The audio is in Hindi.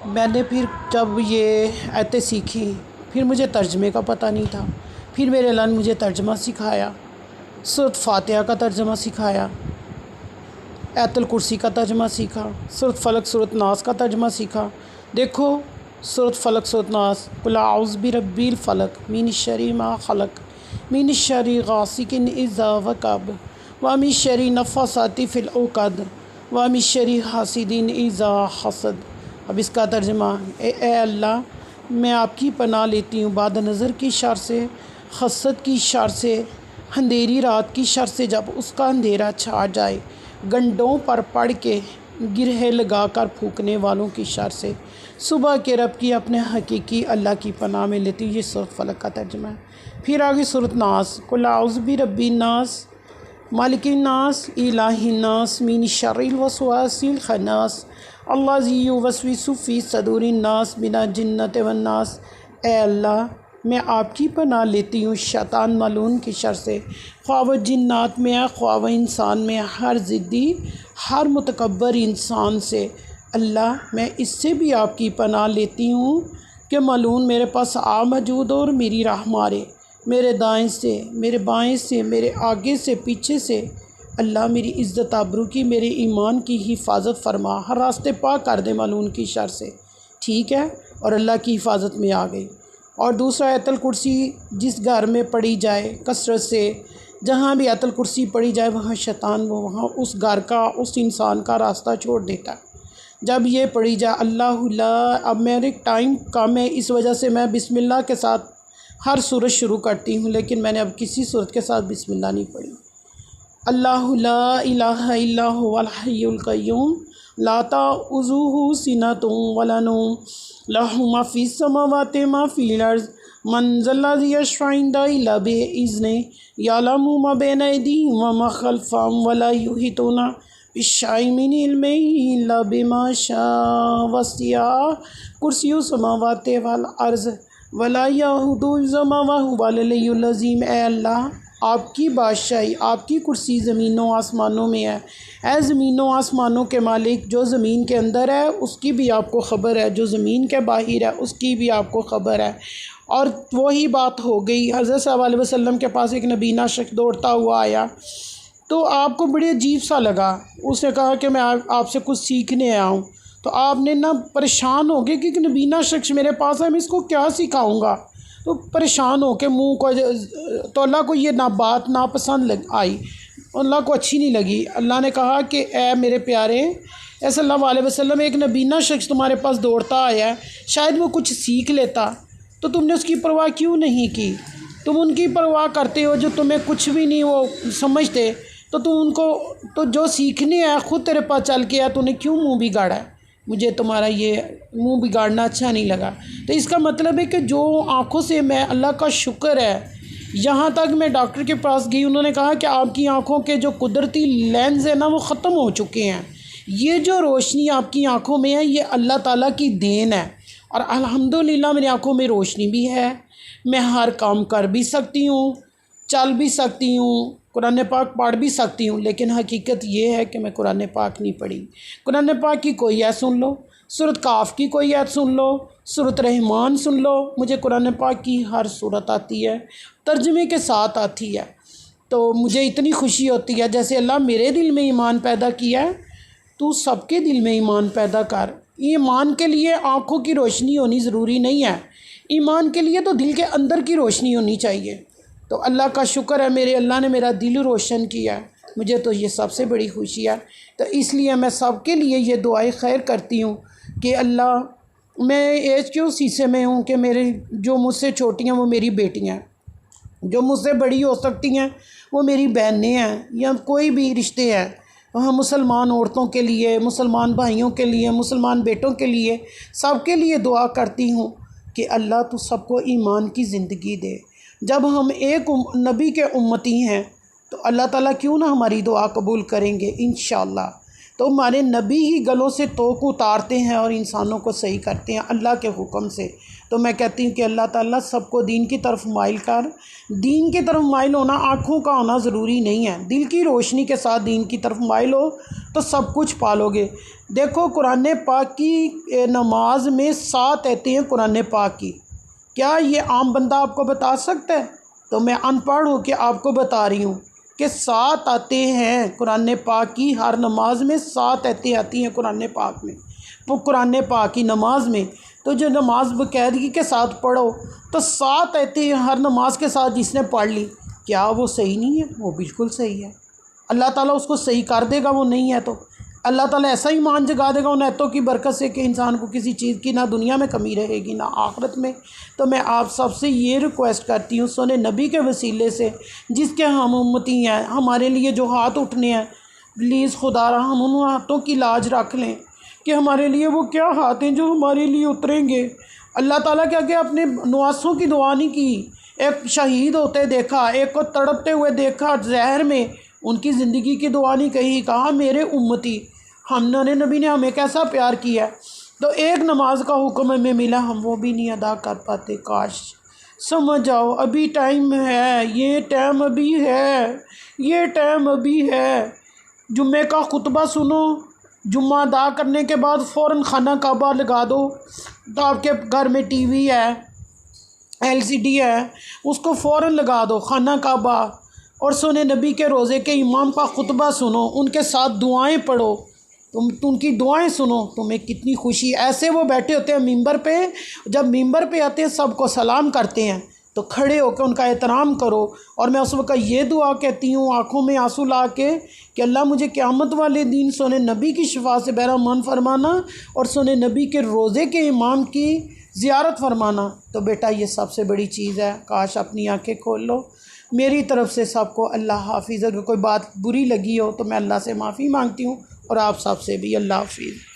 मैंने फिर जब ये आयतें सीखी, फिर मुझे तर्जमे का पता नहीं था। फिर मेरे अल्लाह ने मुझे तर्जमा सिखाया, सूरत फातिहा का तर्जमा सिखाया, आयतुल कुर्सी का तर्जमा सीखा, सूरत फलक सूरत नास का तर्जमा सीखा। देखो, सूरत फलक सूरत नास, कुल आउज़ बिरब्बिल फलक मिन शर्रि मा खलक मिन शर्रि गासिकिन इज़ा वक़ब व मिन शर्रि नफ़्फ़ासाति फ़िल उक़द व मिन शर्रि हासिदिन इज़ा हसद। अब इसका तर्जमा, ए अल्लाह, मैं आपकी पनाह लेती हूँ बाद नज़र की शर से, हसद की शर से, अंधेरी रात की शर से जब उसका अंधेरा छा जाए, गंडों पर पड़ के गिरहे लगा कर फूकने वालों की शर से, सुबह के रब की अपने हकीकी अल्लाह की पनाह में लेती हूँ। ये सूरत फलक का तर्जमा है। फिर आगे सूरत नास, कुल आउज़ बिरब्बिन नास मालिकिन नास इलाहिन नास मिन शर्रिल वसवासिल खन्नास अल्लाज़ी युवस्विसु फ़ी सदूरिन नास मिनल जिन्नति वन नास। ए अल्लाह, मैं आपकी पनाह लेती हूँ शैतान मालून की शर से, ख्वाह वो जिन्नात में है ख्वाह वो इंसान में, हर ज़िद्दी हर मुतकब्बर इंसान से। अल्लाह, मैं इससे भी आपकी पनाह लेती हूँ कि मालून मेरे पास आ मौजूद और मेरी राह मारे, मेरे दाएं से, मेरे बाएं से, मेरे आगे से, पीछे से। अल्लाह, मेरी इज़्ज़त आबरू की, मेरे ईमान की हिफाजत फरमा, हर रास्ते पाक कर दे मालून की शर से। ठीक है, और अल्लाह की हिफाजत में आ गई। और दूसरा, आयतुल कुर्सी जिस घर में पढ़ी जाए कसरत से, जहाँ भी आयतुल कुर्सी पढ़ी जाए वहाँ शैतान वो वहाँ उस घर का, उस इंसान का रास्ता छोड़ देता है। जब ये पढ़ी जाए अल्लाहु ला, अब मेरे टाइम कम है, इस वजह से मैं बिस्मिल्लाह के साथ हर सूरत शुरू करती हूँ, लेकिन मैंने अब किसी सूरत के साथ बिस्मिल्लाह नहीं पढ़ी। अल्लाहु ला इलाहा इल्ला हुवल हय्युल क़य्यूम ला ताख़ुज़ुहु सिनतुन वला नौम लहु मा फ़िस समावाति मा फ़िल अर्ज़ मन ज़ल्लज़ी यशफ़अु इंदहु इल्ला बिइज़्निहि यअलमु मा बैना अयदीहिम व मा ख़ल्फ़हुम वला युहीतूना बिशैइन मिन इल्मिही इल्ला बिमा शाअ वसिअ कुर्सिय्युहु समावाति वल अर्ज़ वला यऊदुहु हिफ़्ज़ुहुमा व हुवल अलिय्युल अज़ीम। ए अल्लाह, आपकी बादशाही, आपकी कुर्सी ज़मीनों आसमानों में है। ए ज़मीनों आसमानों के मालिक, जो ज़मीन के अंदर है उसकी भी आपको ख़बर है, जो ज़मीन के बाहर है उसकी भी आपको ख़बर है। और वही बात हो गई, हज़रत सल्लल्लाहु अलैहि वसल्लम के पास एक नबीना शख्स दौड़ता हुआ आया, तो आपको बड़ी अजीब सा लगा। उसने कहा कि मैं आपसे कुछ सीखने आया हूँ। तो आपने ना परेशान हो गए कि नबीना शख्स मेरे पास है, मैं इसको क्या सिखाऊंगा। तो परेशान हो के मुँह को, तो अल्लाह को ये ना बात नापसंद आई, अल्लाह को अच्छी नहीं लगी। अल्लाह ने कहा कि ए मेरे प्यारे, ए सल्लल्लाहु अलैहि वसल्लम, एक नबीना शख्स तुम्हारे पास दौड़ता आया है, शायद वो कुछ सीख लेता, तो तुमने उसकी परवाह क्यों नहीं की। तुम उनकी परवाह करते हो जो तुम्हें कुछ भी नहीं वो समझते, तो तुम उनको, तो जो सीखने आया खुद तेरे पास चल के आया, तूने क्यों मुँह बिगाड़ा है। मुझे तुम्हारा ये मुँह बिगाड़ना अच्छा नहीं लगा। तो इसका मतलब है कि जो आँखों से, मैं अल्लाह का शुक्र है, यहाँ तक मैं डॉक्टर के पास गई, उन्होंने कहा कि आपकी आँखों के जो कुदरती लेंस है ना वो ख़त्म हो चुके हैं। ये जो रोशनी आपकी आँखों में है ये अल्लाह ताला की देन है, और अल्हम्दुलिल्लाह मेरी आँखों में रोशनी भी है, मैं हर काम कर भी सकती हूँ, चल भी सकती हूँ, कुरान पाक पढ़ भी सकती हूँ। लेकिन हकीकत ये है कि मैं कुरान पाक नहीं पढ़ी। कुरान पाक की कोई आयत सुन लो, सूरत काफ की कोई आयत सुन लो, सूरत रहमान सुन लो, मुझे कुरान पाक की हर सूरत आती है, तर्जमे के साथ आती है। तो मुझे इतनी खुशी होती है, जैसे अल्लाह मेरे दिल में ईमान पैदा किया है, तू सबके दिल में ईमान पैदा कर। ईमान के लिए आँखों की रोशनी होनी ज़रूरी नहीं है, ईमान के लिए तो दिल के अंदर की रोशनी होनी चाहिए। तो अल्लाह का शुक्र है, मेरे अल्लाह ने मेरा दिल रोशन किया, मुझे तो ये सबसे बड़ी खुशी है। तो इसलिए मैं सबके लिए ये दुआएं खैर करती हूँ कि अल्लाह, मैं एज क्यों शीशे में हूँ कि मेरे जो मुझसे छोटी हैं वो मेरी बेटियाँ हैं, जो मुझसे बड़ी हो सकती हैं वो मेरी बहनें हैं, या कोई भी रिश्ते हैं। वहाँ मुसलमान औरतों के लिए, मुसलमान भाइयों के लिए, मुसलमान बेटों के लिए, सबके लिए दुआ करती हूँ कि अल्लाह तू सबको ईमान की ज़िंदगी दे। जब हम एक नबी के उम्मती हैं तो अल्लाह ताला क्यों ना हमारी दुआ कबूल करेंगे इंशाअल्लाह। तो हमारे नबी ही गलों से तोक उतारते हैं और इंसानों को सही करते हैं अल्लाह के हुक्म से। तो मैं कहती हूँ कि अल्लाह ताला सबको दीन की तरफ माइल कर। दीन की तरफ माइल होना आँखों का होना ज़रूरी नहीं है, दिल की रोशनी के साथ दीन की तरफ माइल हो तो सब कुछ पालोगे। देखो कुरान पाक की नमाज में 7 आयतें हैं कुरान पाक की, क्या ये आम बंदा आपको बता सकता है? तो मैं अनपढ़ हो के आपको बता रही हूँ कि 7 आयतें हैं कुरान पाक की, हर नमाज में 7 आयतें आती हैं कुरान पाक में, वो कुरान पाक की नमाज में। तो जो नमाज बाकायदगी के साथ पढ़ो तो 7 आयतें हर नमाज के साथ जिसने पढ़ ली, क्या वो सही नहीं है? वो बिल्कुल सही है। अल्लाह ताला उसको सही कर देगा, वो नहीं है तो अल्लाह ताला ऐसा ही ईमान जगा देगा उन आयतों की बरकत से कि इंसान को किसी चीज़ की ना दुनिया में कमी रहेगी ना आखिरत में। तो मैं आप सबसे ये रिक्वेस्ट करती हूँ सोने नबी के वसीले से, जिसके हम उम्मती हैं, हमारे लिए जो हाथ उठने हैं, प्लीज़ खुदारा हम उन हाथों की लाज रख लें कि हमारे लिए वो क्या हाथ हैं जो हमारे लिए उतरेंगे। अल्लाह ताला के आगे अपने नवासों की दुआ नहीं की। एक शहीद होते देखा, एक को तड़पते हुए देखा जहर में, उनकी ज़िंदगी की दुआ नहीं कही, कहा मेरे उम्मती, हमने नबी ने हमें कैसा प्यार किया। तो एक नमाज का हुक्म हमें मिला, हम वो भी नहीं अदा कर पाते। काश समझ जाओ, अभी टाइम है, ये टाइम अभी है, ये टाइम अभी है। जुम्मे का खुतबा सुनो, जुम्मा अदा करने के बाद फ़ौरन खाना काबा लगा दो। तो आपके घर में टीवी है, एलसीडी है, उसको फ़ौरन लगा दो खाना काबा, और सोने नबी के रोज़े के इमाम का खुतबा सुनो, उनके साथ दुआएं पढ़ो, तुम उनकी दुआएं सुनो, तुम्हें कितनी खुशी। ऐसे वो बैठे होते हैं मिंबर पे, जब मिंबर पे आते हैं सबको सलाम करते हैं, तो खड़े होकर उनका एहतराम करो। और मैं उस वक्त ये दुआ कहती हूँ आँखों में आंसू ला के कि अल्लाह मुझे क़यामत वाले दिन सोने नबी की शिफा से बहरामान फरमाना और सोने नबी के रोज़े के इमाम की ज़ियारत फरमाना। तो बेटा ये सबसे बड़ी चीज़ है, काश अपनी आँखें खोल लो। मेरी तरफ़ से सबको अल्लाह हाफिज़। अगर कोई बात बुरी लगी हो तो मैं अल्लाह से माफ़ी मांगती हूँ और आप सबसे भी अल्लाह हाफिज़।